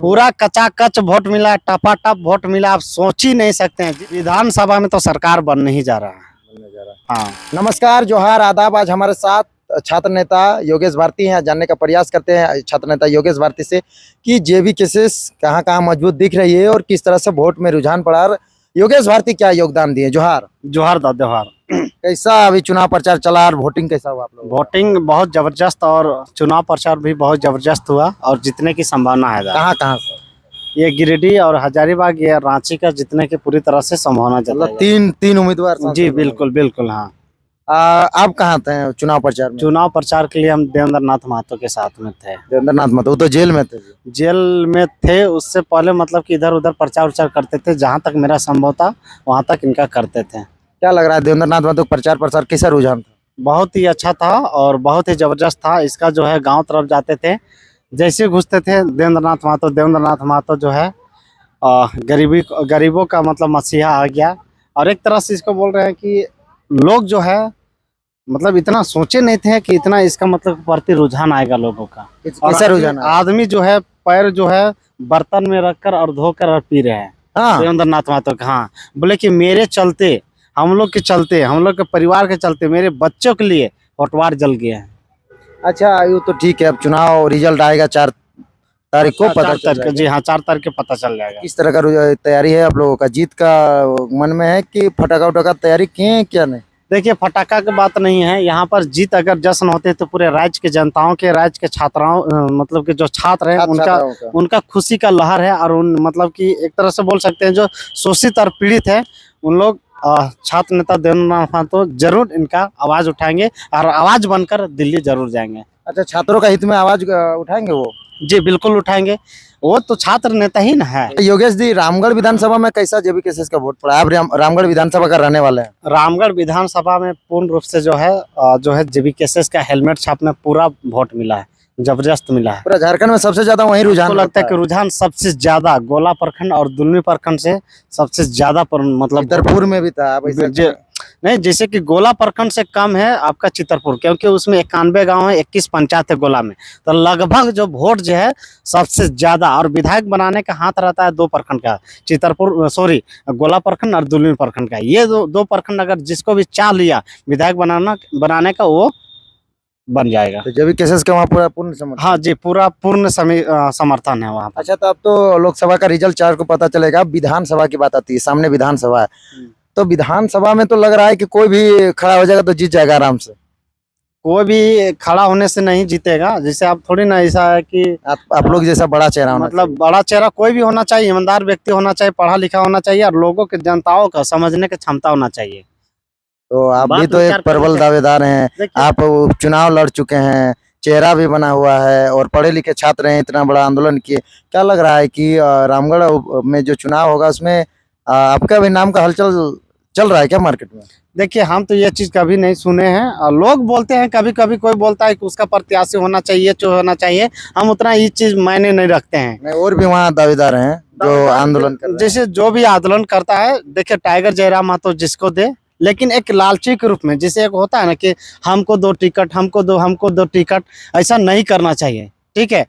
पूरा कचाकच वोट मिला, टपाटप वोट मिला, आप सोच ही नहीं सकते हैं। विधानसभा में तो सरकार बन नहीं जा रहा है। हाँ, नमस्कार, जोहार, आदाब। आज हमारे साथ छात्र नेता योगेश भारती हैं। जानने का प्रयास करते हैं छात्र नेता योगेश भारती से कि जेबी केसेस कहाँ कहाँ मजबूत दिख रही है और किस तरह से वोट में रुझान पड़ा। योगेश भारती क्या योगदान दिए? जोहार। जोहार दा जोहार। कैसा अभी चुनाव प्रचार चला और वोटिंग कैसा हुआ आप लोग? वोटिंग बहुत जबरदस्त और चुनाव प्रचार भी बहुत जबरदस्त हुआ और जीतने की संभावना है। कहाँ कहाँ से? ये गिरिडीह और हजारीबाग, ये रांची का जीतने की पूरी तरह से संभावना मतलब जताई तीन उम्मीदवार है। जी बिल्कुल बिल्कुल। हाँ, आप कहाँ थे चुनाव प्रचार में? चुनाव प्रचार के लिए हम देवेंद्र नाथ महतो के साथ में थे। देवेंद्र नाथ महतो, वो तो जेल में थे। जेल में थे, उससे पहले मतलब कि इधर उधर प्रचार उचार करते थे। जहाँ तक मेरा संभव था वहाँ तक इनका करते थे। क्या लग रहा है देवेंद्र नाथ महतो प्रचार प्रसार कैसा रुझान था? बहुत ही अच्छा था और बहुत ही जबरदस्त था। इसका जो है गांव तरफ जाते थे, जैसे घुसते थे देवेंद्र नाथ महतो जो है गरीबों का मतलब मसीहा आ गया। और एक तरह से इसको बोल रहे हैं कि लोग जो है मतलब इतना सोचे नहीं थे कि इतना इसका मतलब प्रति रुझान आएगा लोगों का। कैसा रुझान आया? आदमी जो है पैर जो है बर्तन में रखकर और धोकर और पी रहे हैं। हाँ, देवेंद्र नाथ महतो का। हाँ, बोले कि मेरे चलते, हम लोग के चलते, हम लोग के परिवार के चलते, मेरे बच्चों के लिए पटवार जल गया है। अच्छा, ये तो ठीक है। अब चुनाव रिजल्ट आएगा 4 तारीख को, पता चल जाएगा। जी हाँ, 4 तारीख को पता चल जाएगा। किस तरह का तैयारी है आप लोगों का? जीत का मन में है कि फटाका उटाका तैयारी किए हैं क्या? नहीं, देखिए फटाका की बात नहीं है यहाँ पर। जीत अगर जश्न होते तो पूरे राज्य के जनताओं के, राज्य के छात्राओं मतलब कि जो छात्र हैं उनका खुशी का लहर है। और उन मतलब कि एक तरह से बोल सकते हैं जो शोषित और पीड़ित है उन लोग छात्र नेता देवेंद्र नाथ महतो जरूर इनका आवाज उठाएंगे और आवाज बनकर दिल्ली जरूर जाएंगे। अच्छा, छात्रों का हित में आवाज उठाएंगे वो? जी बिल्कुल उठाएंगे, वो तो छात्र नेता ही ना है। योगेश जी, रामगढ़ विधानसभा में कैसा जेबी केसेस का वोट पड़ा? आप रामगढ़ विधानसभा का रहने वाले हैं। रामगढ़ विधानसभा में पूर्ण रूप से जो है जेबी केसेस का हेलमेट छाप में पूरा वोट मिला है, जबरदस्त मिला है। पूरा झारखंड में सबसे ज्यादा वही रुझान लगता है कि रुझान सबसे ज्यादा गोला प्रखंड और दुलमी प्रखंड से सबसे ज्यादा मतलब चितरपुर में भी था। नहीं, जैसे कि गोला प्रखंड से कम है आपका चितरपुर, क्योंकि उसमें 91 गांव है, 21 पंचायत है गोला में। तो लगभग जो वोट जो है सबसे ज्यादा, और विधायक बनाने का हाथ रहता है 2 प्रखंड का, गोला प्रखंड और दुलमी प्रखंड का। ये दो प्रखंड अगर जिसको भी चाह लिया विधायक बनाने का, वो बन जाएगा। तो जेबी केसेस का वहाँ पूरा पूर्ण समर्थन? हाँ जी, पूरा पूर्ण समर्थन है वहाँ पर। अच्छा, तो अब तो लोकसभा का रिजल्ट 4 को पता चलेगा। विधानसभा की बात आती है, सामने विधानसभा है। तो विधानसभा में तो लग रहा है कि कोई भी खड़ा हो जाएगा तो जीत जाएगा आराम से। कोई भी खड़ा होने से नहीं जीतेगा। जैसे आप थोड़ी ना ऐसा है कि आप लोग जैसा बड़ा चेहरा होना मतलब बड़ा चेहरा कोई भी होना चाहिए, ईमानदार व्यक्ति होना चाहिए, पढ़ा लिखा होना चाहिए और लोगों के जनताओं का समझने की क्षमता होना चाहिए। तो आप भी तो एक प्रबल दावेदार हैं। आप चुनाव लड़ चुके हैं, चेहरा भी बना हुआ है और पढ़े लिखे छात्र हैं, इतना बड़ा आंदोलन किए। क्या लग रहा है कि रामगढ़ में जो चुनाव होगा उसमें आपका भी नाम का हलचल चल रहा है क्या मार्केट में? देखिए, हम तो ये चीज कभी नहीं सुने हैं और लोग बोलते हैं, कभी कभी कोई बोलता है कि उसका प्रत्याशी होना चाहिए, जो होना चाहिए। हम उतना ये चीज मायने नहीं रखते हैं। और भी वहाँ दावेदार हैं जो आंदोलन कर रहे हैं। जैसे जो भी आंदोलन करता है, देखिए टाइगर जयराम महतो जिसको दे, लेकिन एक लालची के रूप में, जैसे एक होता है ना कि हमको 2 टिकट, हमको 2 टिकट, ऐसा नहीं करना चाहिए। ठीक है,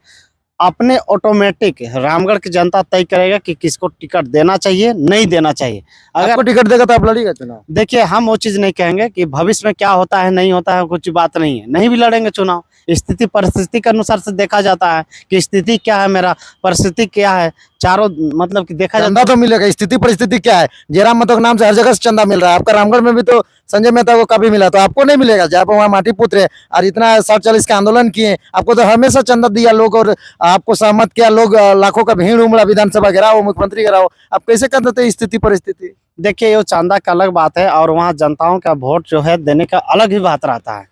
अपने ऑटोमेटिक रामगढ़ की जनता तय करेगा कि किसको टिकट देना चाहिए, नहीं देना चाहिए। अगर टिकट देगा तो आप लड़ेगा चुनाव? देखिए, हम वो चीज नहीं कहेंगे कि भविष्य में क्या होता है नहीं होता है, कुछ बात नहीं है, नहीं भी लड़ेंगे चुनाव। स्थिति परिस्थिति के अनुसार से देखा जाता है कि स्थिति क्या है, मेरा परिस्थिति क्या है, चारों मतलब कि देखा चंदा तो मिलेगा। स्थिति परिस्थिति क्या है? जयराम महतो के नाम से हर जगह से चंदा मिल रहा है। आपका रामगढ़ में भी तो संजय मेहता को काफी मिला, तो आपको नहीं मिलेगा? जब वहाँ माटी पुत्र है और इतना 60-40 का आंदोलन किए, आपको तो हमेशा चंदा दिया लोग और आपको सहमत किया लोग। लाखों का भीड़ उमड़ा, विधानसभा गिराओ, मुख्यमंत्री गिराओ। आप कैसे कर देते स्थिति परिस्थिति? देखिए, ये चंदा का अलग बात है और वहाँ जनताओं का वोट जो है देने का अलग ही बात रहता है।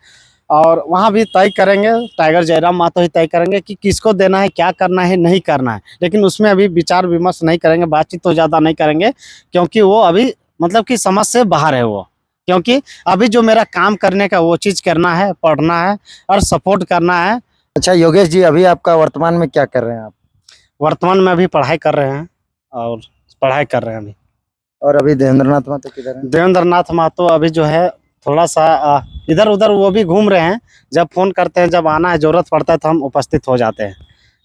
और वहाँ भी तय करेंगे, टाइगर जयराम महतो ही तय करेंगे कि किसको देना है, क्या करना है, नहीं करना है। लेकिन उसमें अभी विचार विमर्श नहीं करेंगे, बातचीत तो ज़्यादा नहीं करेंगे, क्योंकि वो अभी मतलब कि समझ से बाहर है वो। क्योंकि अभी जो मेरा काम करने का वो चीज़ करना है, पढ़ना है और सपोर्ट करना है। अच्छा योगेश जी, अभी आपका वर्तमान में क्या कर रहे हैं आप? वर्तमान में अभी पढ़ाई कर रहे हैं और पढ़ाई कर रहे हैं अभी। और अभी देवेंद्र नाथ महतो किधर है? देवेंद्र नाथ महतो अभी जो है थोड़ा सा इधर उधर वो भी घूम रहे हैं। जब फोन करते हैं, जब आना है, जरूरत पड़ता है तो हम उपस्थित हो जाते हैं।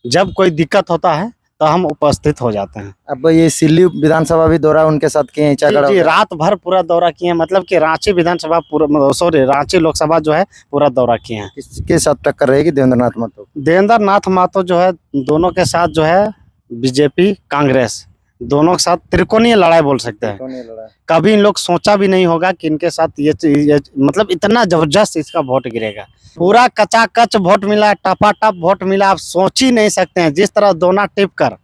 जब कोई दिक्कत होता है तो हम उपस्थित हो जाते हैं। अब ये सिल्ली विधानसभा भी दौरा उनके साथ किए हैं, चाकड़ा जी, वगैरह। रात भर पूरा दौरा किए हैं, मतलब कि रांची विधानसभा पूरा, सॉरी, रांची लोकसभा जो है पूरा दौरा किए हैं। किसके साथ टक्कर रहेगी देवेंद्र नाथ महतो? देवेंद्र नाथ महतो जो है दोनों के साथ जो है बीजेपी कांग्रेस दोनों के साथ त्रिकोणीय लड़ाई बोल सकते हैं। कभी इन लोग सोचा भी नहीं होगा कि इनके साथ ये मतलब इतना जबरदस्त इसका वोट गिरेगा। पूरा कचाकच वोट मिला, टपाटप वोट मिला, आप सोच ही नहीं सकते हैं। जिस तरह दोना टिप कर,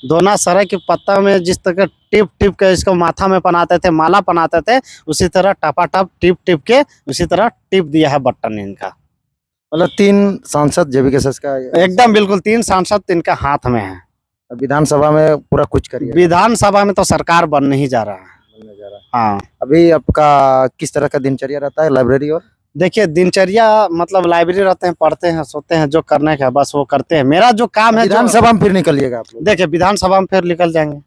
दोना सराय के पत्ता में जिस तरह टिप टिप के इसको माथा में पहनाते थे, माला पहनाते थे, उसी तरह टपाटप टिप टिप के उसी तरह टिप दिया है बटन इनका। मतलब 3 सांसद जेबीकेएस का एकदम बिल्कुल 3 सांसद इनका हाथ में है। विधानसभा में पूरा कुछ करिए। विधानसभा में तो सरकार बनने ही जा रहा है। हाँ, अभी आपका किस तरह का दिनचर्या रहता है, लाइब्रेरी और? देखिए दिनचर्या मतलब लाइब्रेरी रहते हैं, पढ़ते हैं, सोते हैं, जो करने का बस वो करते हैं। मेरा जो काम है, विधानसभा में फिर निकलिएगा आप लोग? देखिए विधानसभा में फिर निकल जाएंगे।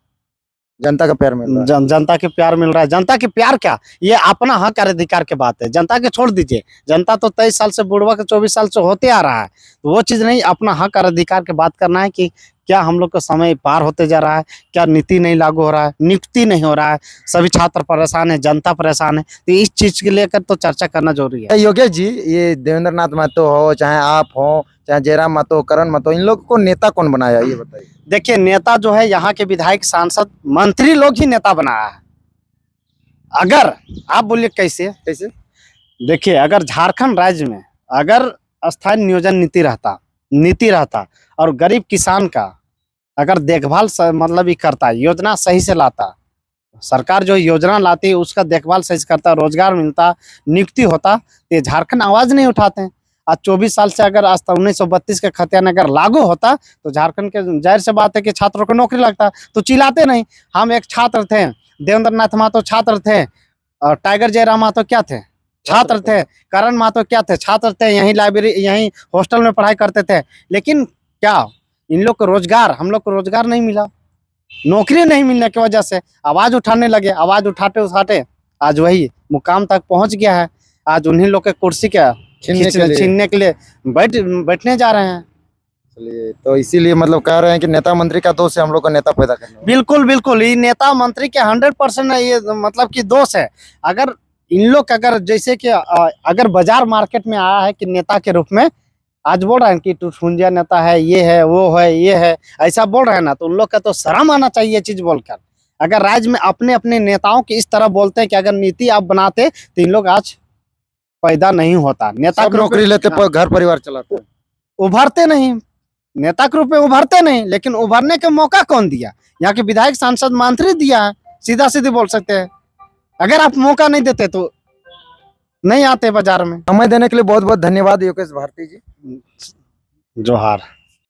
जनता का प्यार मिल रहा है। जनता के प्यार मिल रहा है। जनता के प्यार क्या, ये अपना हक और अधिकार की बात है। जनता के छोड़ दीजिए, जनता तो 23 साल से बुढ़वा के 24 साल से होते आ रहा है, तो वो चीज नहीं। अपना हक और अधिकार की बात करना है कि क्या हम लोग का समय पार होते जा रहा है, क्या नीति नहीं लागू हो रहा है, नियुक्ति नहीं हो रहा है, सभी छात्र परेशान है, जनता परेशान है, तो इस चीज के लेकर तो चर्चा करना जरूरी है। योगेश जी, ये देवेंद्र नाथ महतो हो, चाहे आप हो, चाहे जयराम महतो, करण महतो, इन लोग को नेता कौन बनाया, ये बताइए। देखिए नेता जो है यहाँ के विधायक, सांसद, मंत्री लोग ही नेता बनाया है। अगर आप बोलिए कैसे कैसे? देखिए अगर झारखंड राज्य में अगर स्थायी नियोजन नीति रहता और गरीब किसान का अगर देखभाल मतलब ही करता, योजना सही से लाता, सरकार जो योजना लाती है उसका देखभाल सही से करता, रोजगार मिलता, नियुक्ति होता, तो ये झारखंड आवाज नहीं उठाते हैं। आज 24 साल से अगर आज 1932 का खतियान अगर लागू होता तो झारखंड के जाहिर से बात है कि छात्रों को नौकरी लगता, तो चिल्लाते नहीं। हम एक छात्र थे, देवेंद्र नाथ महतो छात्र थे, और टाइगर जयराम महतो क्या थे, छात्र थे, करण महतो क्या थे, छात्र थे, यहीं लाइब्रेरी यहीं हॉस्टल में पढ़ाई करते थे। लेकिन क्या इन लोग को रोजगार, हम लोग को रोजगार नहीं मिला, नौकरी नहीं मिलने की वजह से आवाज उठाने लगे। आवाज उठाते उठाते आज वही मुकाम तक पहुंच गया है। आज उन्हीं लोग के कुर्सी के छीनने के लिए बैठने जा रहे हैं। चलिए, तो इसीलिए मतलब कह रहे हैं कि नेता मंत्री का दोष है हम लोग को नेता पैदा करना। बिल्कुल बिल्कुल, ये नेता मंत्री के 100% ये मतलब कि दोष है। अगर इन लोग अगर जैसे कि अगर बाजार मार्केट में आया है कि नेता के रूप में, आज बोल रहे हैं कि टुटफुंजिया नेता है, ये है, वो है, ये है, ऐसा बोल रहे हैं ना, तो उन लोग का तो शर्म आना चाहिए ये चीज बोलकर। अगर राज्य में अपने अपने नेताओं की इस तरह बोलते हैं कि अगर नीति आप बनाते तो इन लोग आज पैदा नहीं होता। नेता के नौकरी लेते, घर परिवार चलाते, उभरते नहीं, नेता के रूप में उभरते नहीं। लेकिन उभरने का मौका कौन दिया? यहाँ के विधायक, सांसद, मंत्री दिया है, सीधा सीधे बोल सकते हैं। अगर आप मौका नहीं देते तो नहीं आते बाजार में। समय देने के लिए बहुत बहुत धन्यवाद योगेश भारती जी। जोहार।